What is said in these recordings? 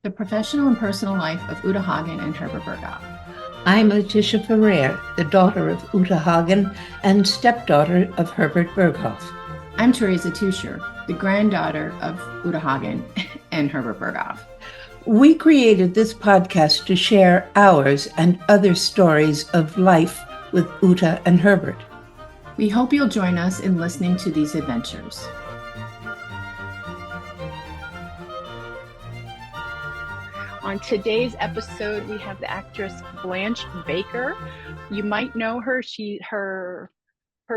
The Professional and Personal Life of Uta Hagen and Herbert Berghoff. I'm Letitia Ferrer, the daughter of Uta Hagen and stepdaughter of Herbert Berghoff. I'm Teresa Tuscher, the granddaughter of Uta Hagen and Herbert Berghoff. We created this podcast to share ours and other stories of life with Uta and Herbert. We hope you'll join us in listening to these adventures. On today's episode, we have the actress Blanche Baker. You might know her. Her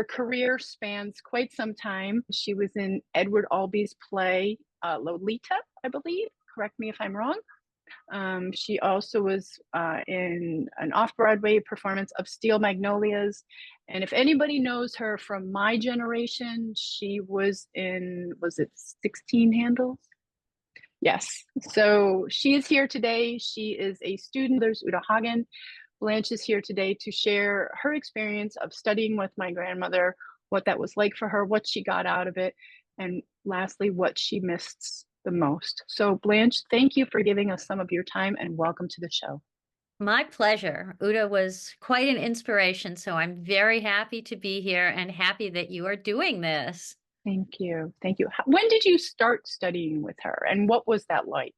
career spans quite some time. She was in Edward Albee's play Lolita, I believe. Correct me if I'm wrong. She also was in an off-Broadway performance of Steel Magnolias. And if anybody knows her from my generation, she was in, was it 16 Handles? Yes. So she is here today. She is a student. There's Uta Hagen. Blanche is here today to share her experience of studying with my grandmother, what that was like for her, what she got out of it, and lastly, what she missed the most. So Blanche, thank you for giving us some of your time and welcome to the show. My pleasure. Uta was quite an inspiration, so I'm very happy to be here and happy that you are doing this. Thank you. Thank you. When did you start studying with her and what was that like?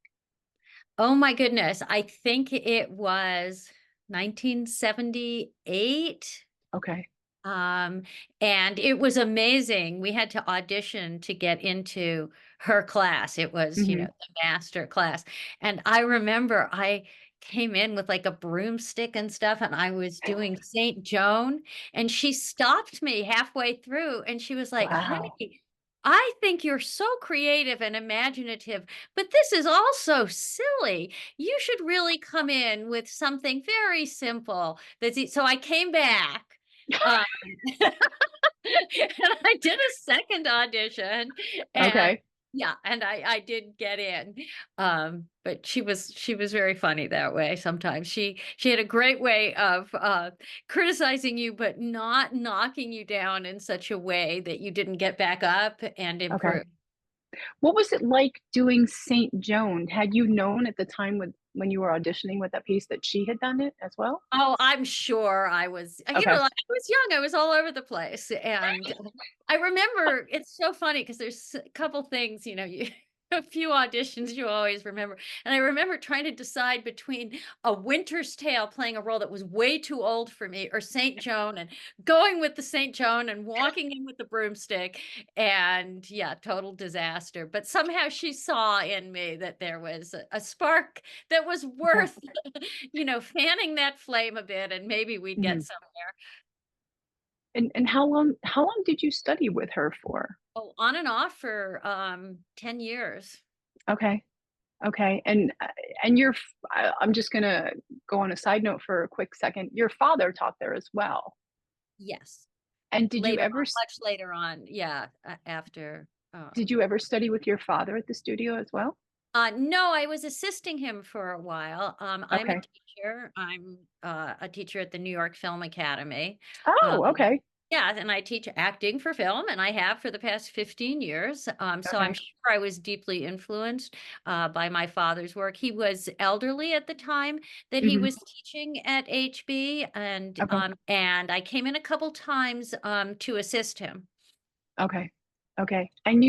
Oh my goodness. I think it was 1978. Okay. And it was amazing. We had to audition to get into her class. It was, the master class. And I remember I came in with like a broomstick and stuff, and I was doing Saint Joan, and she stopped me halfway through and she was like, Wow. honey, I think you're so creative and imaginative, but this is also silly. You should really come in with something very simple. So I came back. And I did a second audition. Okay. Yeah, and I did get in. But she was very funny that way. Sometimes she had a great way of criticizing you, but not knocking you down in such a way that you didn't get back up and improve. Okay. What was it like doing Saint Joan? Had you known at the time when you were auditioning with that piece that she had done it as well? Oh, I'm sure I was, Okay. I was young, I was all over the place. And I remember, it's so funny because there's a couple things, a few auditions you always remember. And I remember trying to decide between A Winter's Tale, playing a role that was way too old for me, or Saint Joan, and going with the Saint Joan and walking in with the broomstick. And yeah, total disaster. But somehow she saw in me that there was a spark that was worth, fanning that flame a bit, and maybe we'd get somewhere. And how long did you study with her for? Oh, on and off for 10 years. Okay. Okay. And I'm just gonna go on a side note for a quick second. Your father taught there as well. Yes. And did you ever much later on, yeah, after. did you ever study with your father at the studio as well? No, I was assisting him for a while. I'm a Okay. teacher. I'm a teacher at the New York Film Academy. Oh, okay. Yeah, and I teach acting for film, and I have for the past 15 years. So I'm Okay. sure I was deeply influenced by my father's work. He was elderly at the time that he was teaching at HB, and Okay. and I came in a couple times to assist him. Okay. Okay. And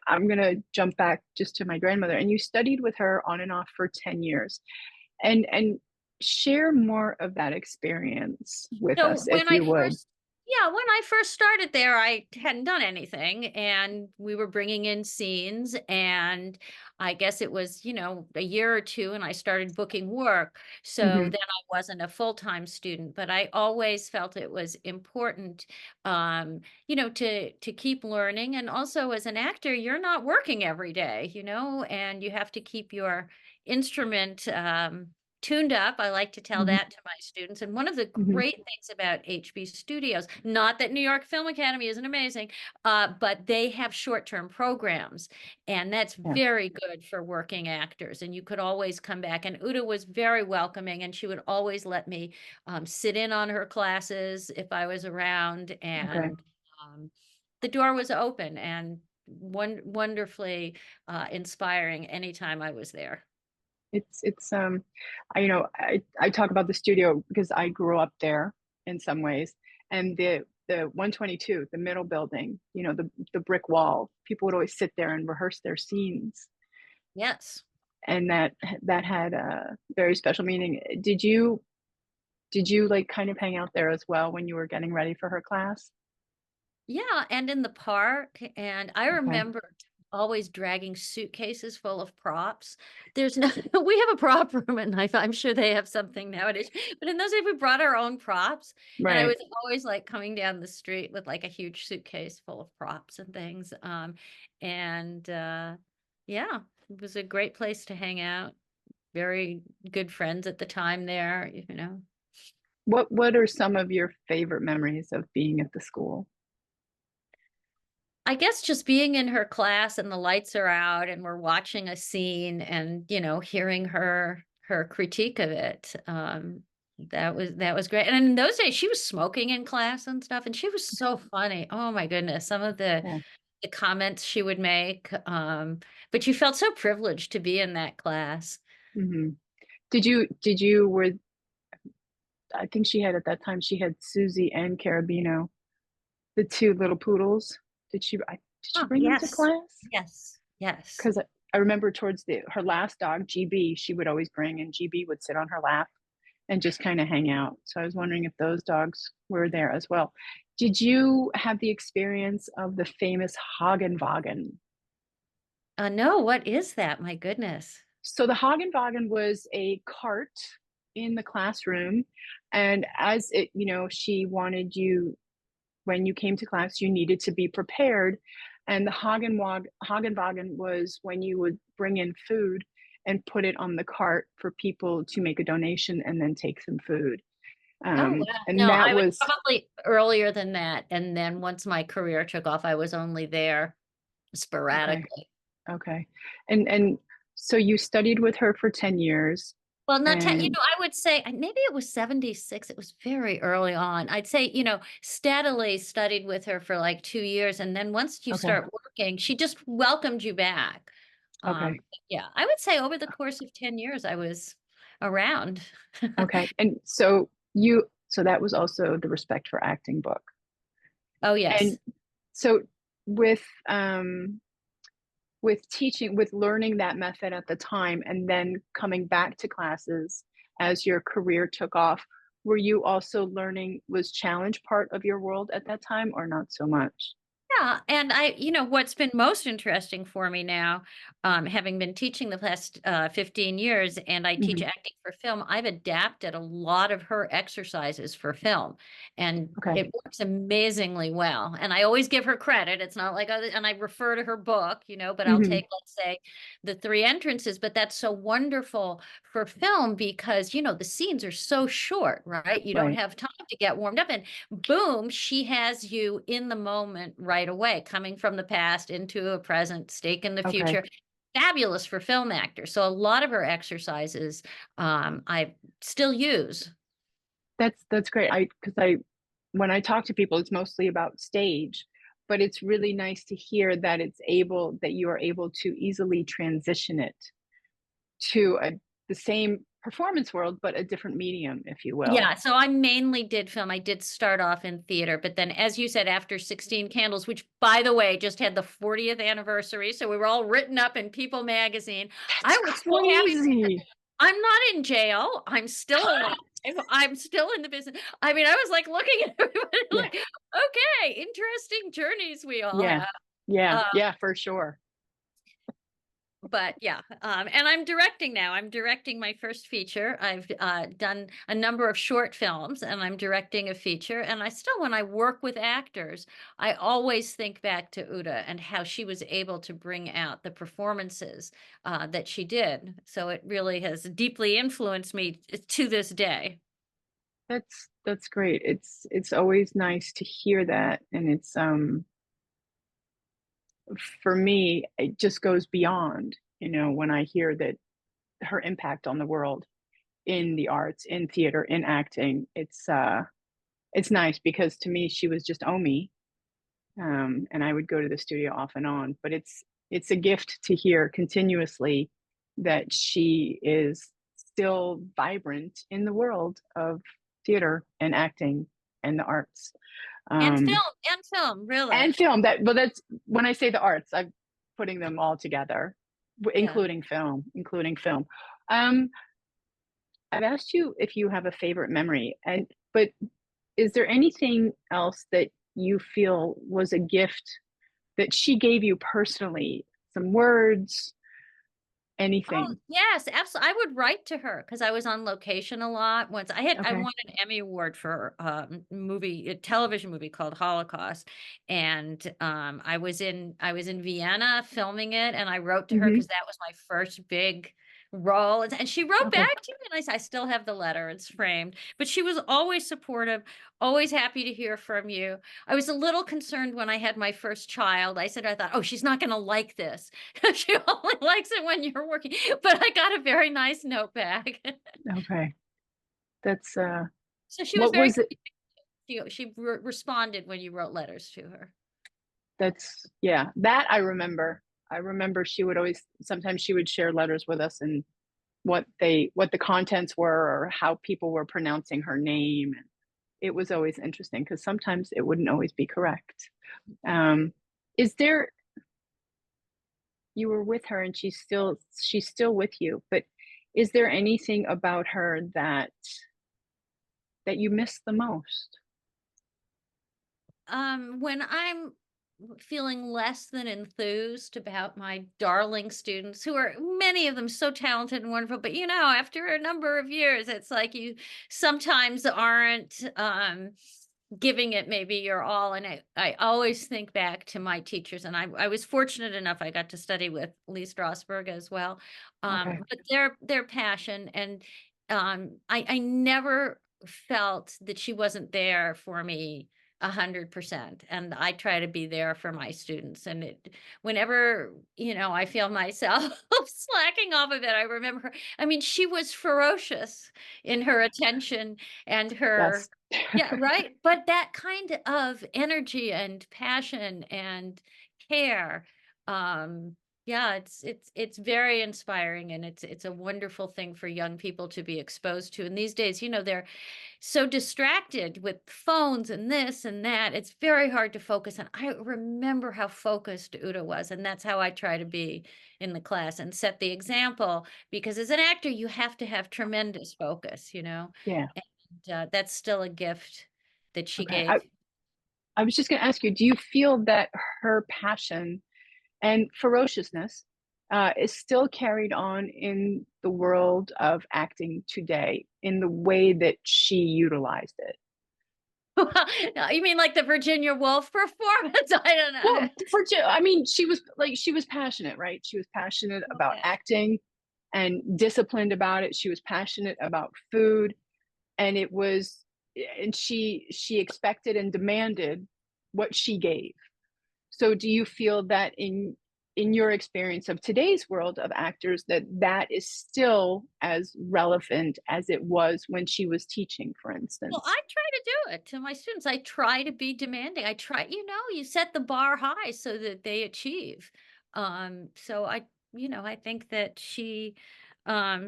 I'm gonna jump back just to my grandmother. And you studied with her on and off for 10 years. And share more of that experience with So us, if you would. when I first started there, I hadn't done anything, and we were bringing in scenes, and I guess it was, a year or two, and I started booking work. So Mhm. then I wasn't a full-time student, but I always felt it was important, to keep learning. And also as an actor, you're not working every day, and you have to keep your instrument, tuned up. I like to tell Mhm. that to my students. And one of the Mhm. great things about HB Studios, not that New York Film Academy isn't amazing, but they have short-term programs, and that's Yeah. very good for working actors. And you could always come back. And Uta was very welcoming, and she would always let me sit in on her classes if I was around. Okay. And the door was open and wonderfully inspiring anytime I was there. I talk about the studio because I grew up there in some ways, and the 122, the middle building, the brick wall, people would always sit there and rehearse their scenes, Yes. and that had a very special meaning. Did you like kind of hang out there as well when you were getting ready for her class? Yeah, and in the park. And I Okay. remember always dragging suitcases full of props. There's no, we have a prop room at night. I'm sure they have something nowadays. But in those days, we brought our own props. And I Right. was always like coming down the street with like a huge suitcase full of props and things. And yeah, it was a great place to hang out. Very good friends at the time there, you know. What are some of your favorite memories of being at the school? I guess just being in her class and the lights are out and we're watching a scene and, you know, hearing her critique of it. That was great. And in those days she was smoking in class and stuff, and she was so funny. Oh my goodness, some of Yeah. the comments she would make. But you felt so privileged to be in that class. Hmm. Were I think she had at that time she had Susie and Carabino, the two little poodles. Did she Oh, bring them to yes. class? Yes. Yes. Because I remember towards her last dog, GB, she would always bring, and GB would sit on her lap and just kind of hang out. So I was wondering if those dogs were there as well. Did you have the experience of the famous Hagenwagen? No, what is that? My goodness. So the Hagenwagen was a cart in the classroom, and as it, she wanted you, when you came to class, you needed to be prepared. And the Hagenwagen was when you would bring in food and put it on the cart for people to make a donation and then take some food. Oh, wow. And No, that I was was probably earlier than that. And then once my career took off, I was only there okay. sporadically. Okay. And so you studied with her for 10 years Well, not 10, and I would say maybe it was 76. It was very early on. I'd say, steadily studied with her for like 2 years. And then once you okay. start working, she just welcomed you back. Um, Okay. yeah, I would say over the course of 10 years, I was around. Okay. And so that was also the Respect for Acting book. Oh, And yes. so with teaching, with learning that method at the time and then coming back to classes as your career took off, were you also learning, was challenge part of your world at that time or not so much? Yeah, and what's been most interesting for me now, having been teaching the past 15 years, and I teach Hmm. acting for film, I've adapted a lot of her exercises for film, and Okay. it works amazingly well. And I always give her credit. It's not like, and I refer to her book, but I'll Hmm. take, let's say, the three entrances, but that's so wonderful for film because, the scenes are so short, right? You don't Right. have time to get warmed up. And boom, she has you in the moment right away, coming from the past into a present, stake in the Okay. future. Fabulous for film actors. So a lot of her exercises I still use. That's great. Because when I talk to people, it's mostly about stage, but it's really nice to hear that that you are able to easily transition it to the same performance world, but a different medium, if you will. Yeah, so I mainly did film. I did start off in theater, but then, as you said, after 16 Candles, which, by the way, just had the 40th anniversary, so we were all written up in People magazine. I That's was so happy. crazy. I'm not in jail. I'm still alive. I'm still in the business. I mean, I was like looking at everybody Yeah. like, okay, interesting journeys we all Yeah. have. Yeah. Uh, Yeah, for sure. but yeah, and I'm directing now. I'm directing my first feature. I've done a number of short films, and I'm directing a feature. And I still, when I work with actors, I always think back to Uta and how she was able to bring out the performances that she did. So it really has deeply influenced me to this day. That's great. It's always nice to hear that. And it's for me, it just goes beyond, when I hear that her impact on the world in the arts, in theater, in acting, it's nice because to me she was just Omi. And I would go to the studio off and on, but it's a gift to hear continuously that she is still vibrant in the world of theater and acting and the arts. And film, really. And film. That's when I say the arts, I'm putting them all together, including film. I've asked you if you have a favorite memory, but is there anything else that you feel was a gift that she gave you personally? Some words, anything? Oh, yes, absolutely. I would write to her because I was on location a lot. Once I Okay. won an Emmy Award for a television movie called Holocaust, and I was in Vienna filming it, and I wrote to her Mhm. because that was my first big role, and she wrote Okay. back to me, and I still have the letter. It's framed, but she was always supportive, always happy to hear from you. I was a little concerned when I had my first child. I thought, oh, she's not going to like this. She only likes it when you're working, but I got a very nice note back. Okay. That's So she was what very, was it? she responded when you wrote letters to her. That's yeah, that I remember. I remember she would always sometimes she would share letters with us and what the contents were or how people were pronouncing her name. It was always interesting because sometimes it wouldn't always be correct. Is there you were with her and she's still with you, but is there anything about her that you miss the most? When I'm feeling less than enthused about my darling students, who are many of them so talented and wonderful, but after a number of years, it's like you sometimes aren't giving it maybe your all. And I always think back to my teachers, and I was fortunate enough I got to study with Lee Strasberg as well. Okay. But their passion, and I never felt that she wasn't there for me 100%, and I try to be there for my students. And whenever I feel myself slacking off of it, I remember her. I mean, she was ferocious in her attention and her, Yes. yeah, right. But that kind of energy and passion and care, yeah, it's very inspiring, and it's a wonderful thing for young people to be exposed to. And these days, they're so distracted with phones and this and that. It's very hard to focus. And I remember how focused Uta was. And that's how I try to be in the class and set the example, because as an actor, you have to have tremendous focus, Yeah. and that's still a gift that she Okay. gave. I was just going to ask you, do you feel that her passion and ferociousness is still carried on in the world of acting today in the way that she utilized it? You mean like the Virginia Woolf performance? I don't know. Well, I mean, she was passionate, right? She was passionate about acting and disciplined about it. She was passionate about food, and she expected and demanded what she gave. So do you feel that in your experience of today's world of actors that is still as relevant as it was when she was teaching, for instance? Well, I try to do it to my students. I try to be demanding. I try, you set the bar high so that they achieve. So I think that she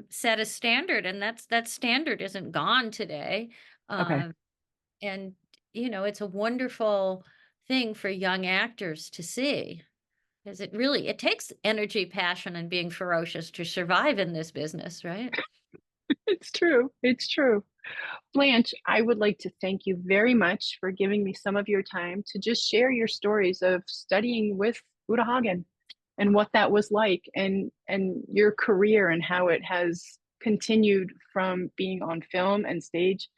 set a standard, and that standard isn't gone today. Okay. And it's a wonderful thing for young actors to see, because it takes energy, passion, and being ferocious to survive in this business, right? It's true. It's true. Blanche, I would like to thank you very much for giving me some of your time to just share your stories of studying with Uta Hagen and what that was like, and your career and how it has continued from being on film and stage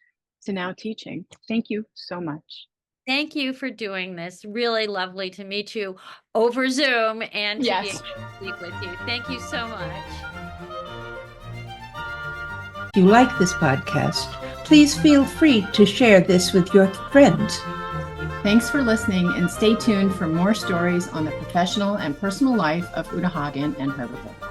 to now teaching. Thank you so much. Thank you for doing this. Really lovely to meet you over Zoom and to be able Yes. to speak with you. Thank you so much. If you like this podcast, please feel free to share this with your friends. Thanks for listening, and stay tuned for more stories on the professional and personal life of Uta Hagen and her book.